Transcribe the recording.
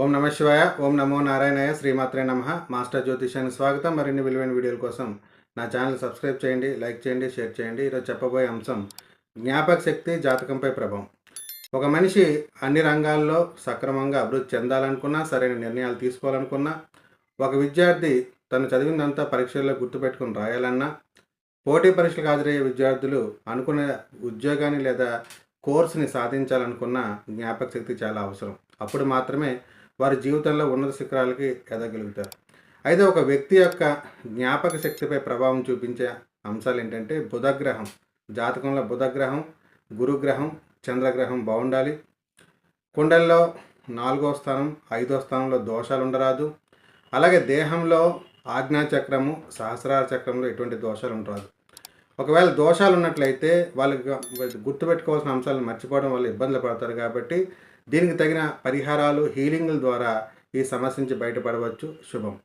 ఓం నమ శివాయ. ఓం నమో నారాయణాయ. శ్రీమాత్రే నమః. మాస్టర్ జ్యోతిష్యానికి స్వాగతం. మరిన్ని విలువైన వీడియోల కోసం నా ఛానల్ సబ్స్క్రైబ్ చేయండి, లైక్ చేయండి, షేర్ చేయండి. ఈరోజు చెప్పబోయే అంశం జ్ఞాపక శక్తి జాతకంపై ప్రభావం. ఒక మనిషి అన్ని రంగాల్లో సక్రమంగా అభివృద్ధి చెందాలనుకున్నా, సరైన నిర్ణయాలు తీసుకోవాలనుకున్నా, ఒక విద్యార్థి తను చదివిందంతా పరీక్షల్లో గుర్తుపెట్టుకుని రాయాలన్నా, పోటీ పరీక్షలకు హాజరయ్యే విద్యార్థులు అనుకున్న ఉద్యోగాన్ని లేదా కోర్సుని సాధించాలనుకున్న జ్ఞాపక శక్తి చాలా అవసరం. అప్పుడు మాత్రమే వారి జీవితంలో ఉన్నత శిఖరాలకి ఎదగలుగుతారు. అయితే ఒక వ్యక్తి యొక్క జ్ఞాపక శక్తిపై ప్రభావం చూపించే అంశాలు ఏంటంటే బుధగ్రహం. జాతకంలో బుధగ్రహం, గురుగ్రహం, చంద్రగ్రహం బాగుండాలి. కుండల్లో 4వ స్థానం, 5వ స్థానంలో దోషాలు ఉండరాదు. అలాగే దేహంలో ఆజ్ఞాచక్రము, సహస్రార చక్రంలో ఎటువంటి దోషాలు ఉండరాదు. ఒకవేళ దోషాలు ఉన్నట్లయితే వాళ్ళకి గుర్తుపెట్టుకోవాల్సిన అంశాలను మర్చిపోవడం వల్ల ఇబ్బందులు పడతారు. కాబట్టి దీనికి తగిన పరిహారాలు, హీలింగ్ల ద్వారా ఈ సమస్య నుంచి బయటపడవచ్చు. శుభం.